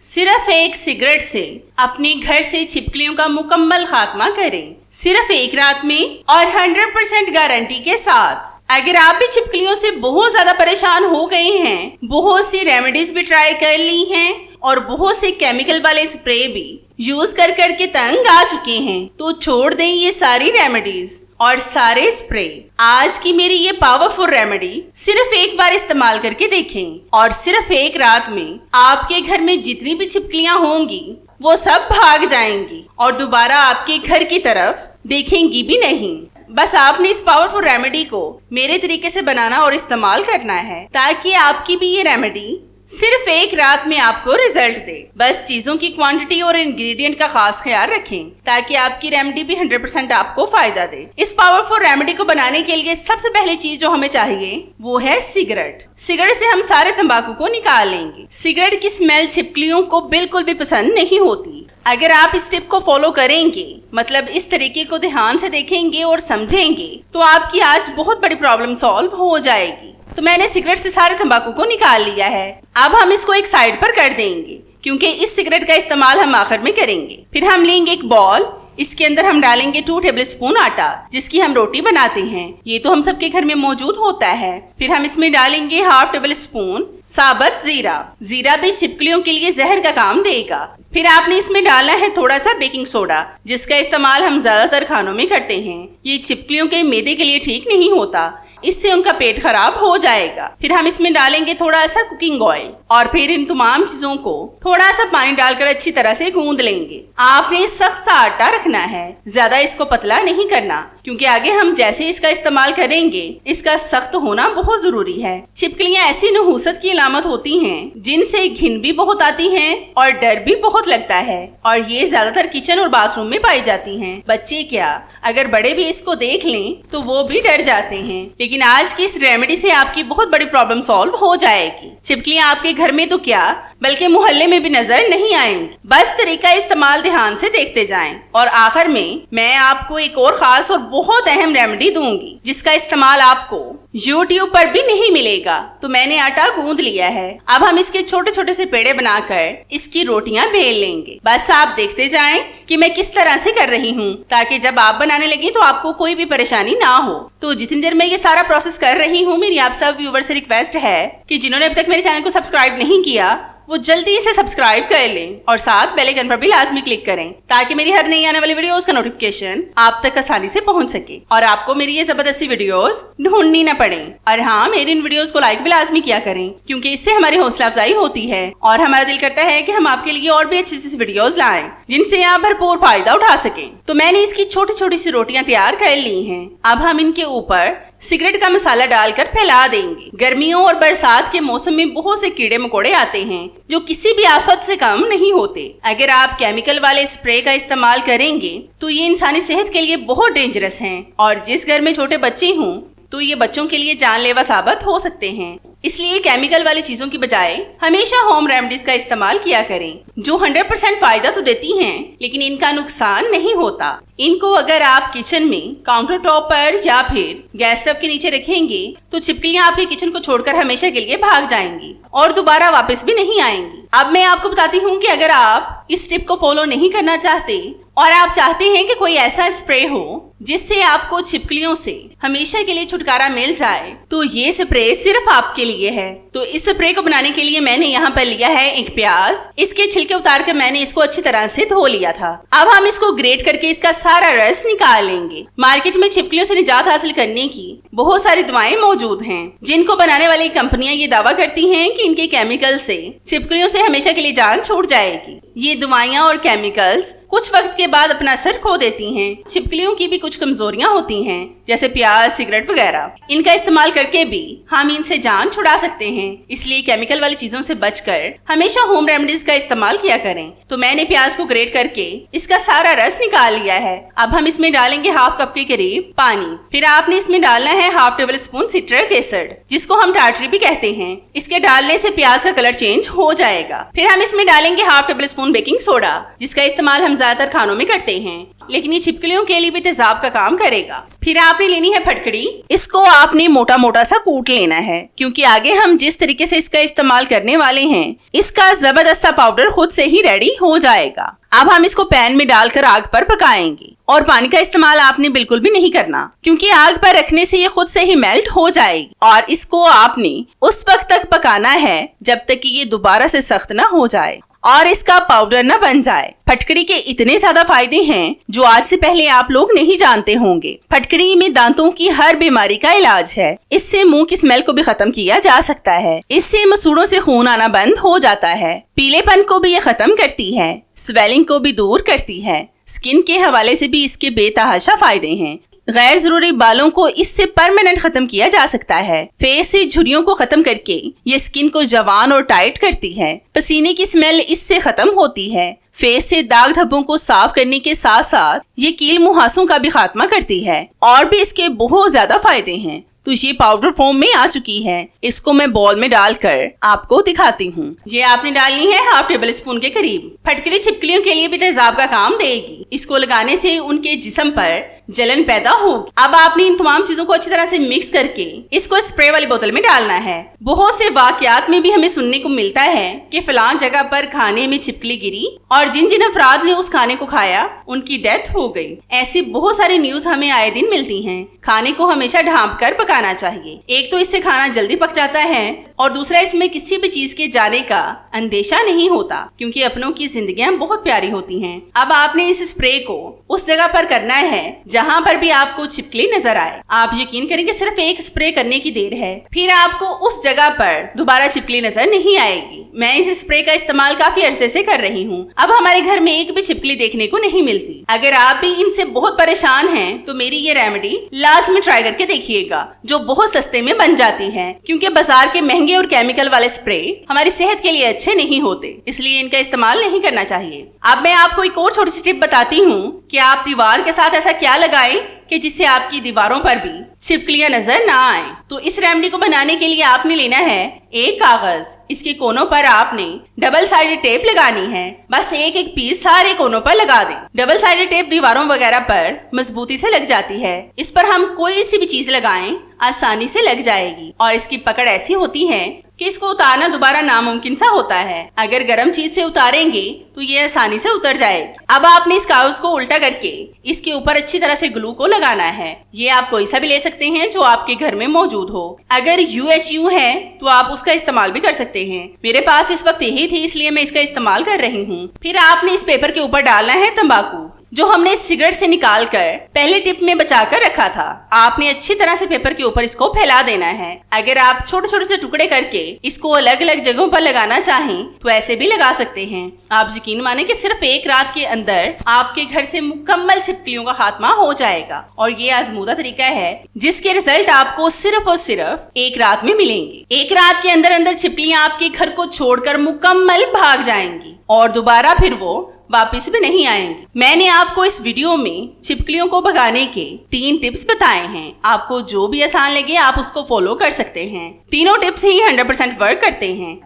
सिर्फ एक सिगरेट से अपने घर से छिपकलियों का मुकम्मल खात्मा करें, सिर्फ एक रात में और 100% गारंटी के साथ। अगर आप भी छिपकलियों से बहुत ज्यादा परेशान हो गए हैं, बहुत सी रेमेडीज भी ट्राई कर ली हैं और बहुत से केमिकल वाले स्प्रे भी यूज कर करके तंग आ चुके हैं, तो छोड़ दें ये सारी रेमेडीज और सारे स्प्रे। आज की मेरी ये पावरफुल रेमेडी सिर्फ एक बार इस्तेमाल करके देखें और सिर्फ एक रात में आपके घर में जितनी भी छिपकलियां होंगी वो सब भाग जाएंगी और दोबारा आपके घर की तरफ देखेंगी भी नहीं। बस आपने इस पावरफुल रेमेडी को मेरे तरीके से बनाना और इस्तेमाल करना है ताकि आपकी भी ये रेमेडी सिर्फ एक रात में आपको रिजल्ट दे। बस चीजों की क्वांटिटी और इंग्रेडिएंट का खास ख्याल रखें ताकि आपकी रेमेडी भी 100% आपको फायदा दे। इस पावरफुल रेमेडी को बनाने के लिए सबसे पहली चीज जो हमें चाहिए वो है सिगरेट। सिगरेट से हम सारे तंबाकू को निकाल लेंगे। सिगरेट की स्मेल छिपकलियों को बिल्कुल भी पसंद नहीं होती। अगर आप इस टिप को फॉलो करेंगे, मतलब इस तरीके को ध्यान से देखेंगे और समझेंगे, तो आपकी आज बहुत बड़ी प्रॉब्लम सॉल्व हो जाएगी। तो मैंने सिगरेट से सारे तंबाकू को निकाल लिया है। अब हम इसको एक साइड पर कर देंगे क्योंकि इस सिगरेट का इस्तेमाल हम आखिर में करेंगे। फिर हम लेंगे एक बॉल, इसके अंदर हम डालेंगे 2 टेबलस्पून आटा जिसकी हम रोटी बनाते हैं। ये तो हम सबके घर में मौजूद होता है। फिर हम इसमें डालेंगे 1/2 टेबलस्पून साबुत जीरा। जीरा भी छिपकलियों के लिए जहर का काम देगा। फिर आपने इसमें डालना है थोड़ा सा बेकिंग सोडा जिसका इस्तेमाल हम ज्यादातर खानों में करते हैं। ये छिपकलियों के मैदे के लिए ठीक नहीं होता, इससे उनका पेट खराब हो जाएगा। फिर हम इसमें डालेंगे थोड़ा सा कुकिंग ऑयल और फिर इन तमाम चीजों को थोड़ा सा पानी डालकर अच्छी तरह से गूंद लेंगे। आपने सख्त सा आटा रखना है, ज्यादा इसको पतला नहीं करना क्योंकि आगे हम जैसे इसका इस्तेमाल करेंगे इसका सख्त होना बहुत जरूरी है। छिपकलियां ऐसी नहुसत की अलामत होती हैं जिनसे घिन भी बहुत आती है और डर भी बहुत लगता है और ये ज्यादातर किचन और बाथरूम में पाई जाती हैं। बच्चे क्या, अगर बड़े भी इसको देख लें तो वो भी डर जाते हैं। लेकिन आज की इस रेमेडी से आपकी बहुत बड़ी प्रॉब्लम सॉल्व हो जाएगी। छिपकलियां आपके घर में तो क्या बल्कि मोहल्ले में भी नजर नहीं आएंगी। बस तरीका इस्तेमाल ध्यान से देखते जाएं और आखिर में मैं आपको एक और खास और बहुत अहम रेमेडी दूंगी जिसका इस्तेमाल आपको YouTube पर भी नहीं मिलेगा। तो मैंने आटा गूंद लिया है। अब हम इसके छोटे छोटे से पेड़े बनाकर इसकी रोटियां बेल लेंगे। बस आप देखते जाएं कि मैं किस तरह से कर रही हूँ ताकि जब आप बनाने लगे तो आपको कोई भी परेशानी ना हो। तो जितनी देर मैं ये सारा प्रोसेस कर रही हूँ, मेरी आप सब व्यूवर से रिक्वेस्ट है कि जिन्होंने अभी तक मेरे चैनल को सब्सक्राइब नहीं किया वो जल्दी से सब्सक्राइब कर लें और साथ बेल आइकन पर भी लाजमी क्लिक करें ताकि मेरी हर नई आने वाली वीडियोस का नोटिफिकेशन आप तक आसानी से पहुंच सके और आपको मेरी ये जबरदस्ती वीडियोस ढूंढनी न पड़े। और हाँ, मेरी इन वीडियोस को लाइक भी लाजमी किया करें क्योंकि इससे हमारी हौसला अफजाई होती है और हमारा दिल करता है कि हम आपके लिए और भी अच्छी अच्छी वीडियोस लाएं जिनसे आप भरपूर फायदा उठा सकें। तो मैंने इसकी छोटी छोटी सी रोटियां तैयार कर ली हैं। अब हम इनके ऊपर सिगरेट का मसाला डालकर फैला देंगे। गर्मियों और बरसात के मौसम में बहुत से कीड़े मकोड़े आते हैं जो किसी भी आफत से कम नहीं होते। अगर आप केमिकल वाले स्प्रे का इस्तेमाल करेंगे तो ये इंसानी सेहत के लिए बहुत डेंजरस हैं और जिस घर में छोटे बच्चे हों तो ये बच्चों के लिए जानलेवा साबित हो सकते हैं। इसलिए केमिकल वाली चीजों की बजाय हमेशा होम रेमेडीज का इस्तेमाल किया करें जो 100% फायदा तो देती हैं लेकिन इनका नुकसान नहीं होता। इनको अगर आप किचन में काउंटर टॉप पर या फिर गैस स्टव के नीचे रखेंगे तो छिपकलियां आपके किचन को छोड़कर हमेशा के लिए भाग जाएंगी और दोबारा वापस भी नहीं आएंगी। अब मैं आपको बताती हूँ कि अगर आप इस टिप को फॉलो नहीं करना चाहते और आप चाहते हैं कि कोई ऐसा स्प्रे हो जिससे आपको छिपकलियों से हमेशा के लिए छुटकारा मिल जाए तो ये स्प्रे सिर्फ आपके लिए है। तो इस स्प्रे को बनाने के लिए मैंने यहाँ पर लिया है एक प्याज। इसके छिलके उतार कर मैंने इसको अच्छी तरह से धो लिया था। अब हम इसको ग्रेट करके इसका सारा रस निकाल लेंगे। मार्केट में छिपकलियों से निजात हासिल करने की बहुत सारी दवाएं मौजूद हैं जिनको बनाने वाली कंपनियां ये दावा करती हैं कि इनके केमिकल से छिपकलियों से हमेशा के लिए जान छूट जाएगी। ये दवाइयां और केमिकल्स कुछ वक्त के बाद अपना असर खो देती हैं। छिपकलियों की भी कुछ कमजोरियां होती हैं जैसे प्याज, सिगरेट वगैरह। इनका इस्तेमाल करके भी हम इनसे जान छुड़ा सकते हैं। इसलिए केमिकल वाली चीजों से बचकर हमेशा होम रेमेडीज का इस्तेमाल किया करें। तो मैंने प्याज को ग्रेट करके इसका सारा रस निकाल लिया है। अब हम इसमें डालेंगे 1/2 कप के करीब पानी। फिर आपने इसमें डालना है 1/2 टेबलस्पून सिट्रिक एसिड जिसको हम टाटरी भी कहते हैं। इसके डालने से प्याज का कलर चेंज हो जाएगा। फिर हम इसमें डालेंगे 1/2 टेबलस्पून बेकिंग सोडा जिसका इस्तेमाल हम ज्यादातर खानों में करते हैं। लेकिन ये छिपकलियों के लिए भी तेजाब का काम करेगा। फिर आपने लेनी है फटकड़ी। इसको आपने मोटा मोटा सा कूट लेना है, क्योंकि आगे हम जिस तरीके से इसका इस्तेमाल करने वाले हैं, इसका जबरदस्त सा पाउडर खुद से ही रेडी हो जाएगा। अब हम इसको पैन में डालकर आग पर पकाएंगे और पानी का इस्तेमाल आपने बिल्कुल भी नहीं करना, क्योंकि आग पर रखने से ये खुद से ही मेल्ट हो जाएगी और इसको आपने उस वक्त तक पकाना है जब तक कि ये दोबारा से सख्त ना हो जाए और इसका पाउडर न बन जाए। फटकड़ी के इतने ज्यादा फायदे हैं जो आज से पहले आप लोग नहीं जानते होंगे। फटकड़ी में दांतों की हर बीमारी का इलाज है। इससे मुंह की स्मेल को भी खत्म किया जा सकता है। इससे मसूड़ों से खून आना बंद हो जाता है। पीलेपन को भी ये खत्म करती है। स्वेलिंग को भी दूर करती है। स्किन के हवाले से भी इसके बेतहाशा फायदे हैं। गैर जरूरी बालों को इससे परमानेंट खत्म किया जा सकता है। फेस से झुर्रियों को खत्म करके ये स्किन को जवान और टाइट करती है। पसीने की स्मेल इससे खत्म होती है। फेस से दाग धब्बों को साफ करने के साथ साथ ये कील मुहासों का भी खात्मा करती है और भी इसके बहुत ज्यादा फायदे हैं। तो ये पाउडर फॉर्म में आ चुकी है। इसको मैं बॉल में डालकर आपको दिखाती हूँ। ये आपने डालनी है हाफ टेबल स्पून के करीब। फटकड़ी छिपकलियों के लिए भी तेजाब का काम देगी। इसको लगाने से उनके जिस्म पर जलन पैदा होगी। अब आपने इन तमाम चीजों को अच्छी तरह से मिक्स करके इसको स्प्रे वाली बोतल में डालना है। बहुत से वाकयात में भी हमें सुनने को मिलता है कि फलां जगह पर खाने में छिपकली गिरी और जिन जिन अफराद ने उस खाने को खाया उनकी डेथ हो गई। ऐसी बहुत सारी न्यूज हमें आए दिन मिलती हैं। खाने को हमेशा ढांप कर पकाना चाहिए। एक तो इससे खाना जल्दी पक जाता है और दूसरा इसमें किसी भी चीज के जाने का अंदेशा नहीं होता, क्योंकि अपनों की जिंदगियां बहुत प्यारी होती हैं। अब आपने इस स्प्रे को उस जगह पर करना है जहां पर भी आपको छिपकली नजर आए। आप यकीन करेंगे सिर्फ एक स्प्रे करने की देर है, फिर आपको उस जगह पर दोबारा छिपकली नजर नहीं आएगी। मैं इस स्प्रे का इस्तेमाल काफी अरसे से कर रही हूँ। अब हमारे घर में एक भी छिपकली देखने को नहीं मिलती। अगर आप भी इनसे बहुत परेशान हैं तो मेरी ये रेमेडी लाजमी ट्राई करके देखिएगा, जो बहुत सस्ते में बन जाती है, क्योंकि बाजार के महंगे और केमिकल वाले स्प्रे हमारी सेहत के लिए अच्छे नहीं होते, इसलिए इनका इस्तेमाल नहीं करना चाहिए। अब मैं आपको एक और छोटी सी टिप बताती हूँ कि आप दीवार के साथ ऐसा क्या लगाएं कि जिससे आपकी दीवारों पर भी छिपकलियां नजर ना आए। तो इस रेमेडी को बनाने के लिए आपने लेना है एक कागज। इसके कोनों पर आपने डबल साइडेड टेप लगानी है। बस एक एक पीस सारे कोनों पर लगा दें। डबल साइडेड टेप दीवारों वगैरह पर मजबूती से लग जाती है। इस पर हम कोई सी भी चीज लगाएं आसानी से लग जाएगी और इसकी पकड़ ऐसी होती है कि इसको उतारना दोबारा नामुमकिन सा होता है। अगर गर्म चीज से उतारेंगे तो ये आसानी से उतर जाएगी। अब आपने इस कागज को उल्टा करके इसके ऊपर अच्छी तरह से ग्लू को लगाना है। ये आप कोई सा भी ले सकते हैं जो आपके घर में मौजूद हो। अगर UHU है तो आप उसका इस्तेमाल भी कर सकते हैं। मेरे पास इस वक्त यही थी, इसलिए मैं इसका इस्तेमाल कर रही हूँ। फिर आपने इस पेपर के ऊपर डालना है तंबाकू, जो हमने सिगरेट से निकालकर पहले टिप में बचाकर रखा था। आपने अच्छी तरह से पेपर के ऊपर इसको फैला देना है। अगर आप छोटे छोटे से टुकड़े करके इसको अलग अलग जगहों पर लगाना चाहें तो ऐसे भी लगा सकते हैं। आप यकीन माने कि सिर्फ एक रात के अंदर आपके घर से मुकम्मल छिपकलियों का खात्मा हो जाएगा। और ये आजमूदा तरीका है जिसके रिजल्ट आपको सिर्फ और सिर्फ एक रात में मिलेंगे। एक रात के अंदर अंदर छिपकलियां आपके घर को छोड़कर मुकम्मल भाग जाएंगी और दोबारा फिर वो वापिस भी नहीं आएंगी। मैंने आपको इस वीडियो में छिपकलियों को भगाने के 3 टिप्स बताए हैं। आपको जो भी आसान लगे आप उसको फॉलो कर सकते हैं। तीनों टिप्स ही 100% वर्क करते हैं।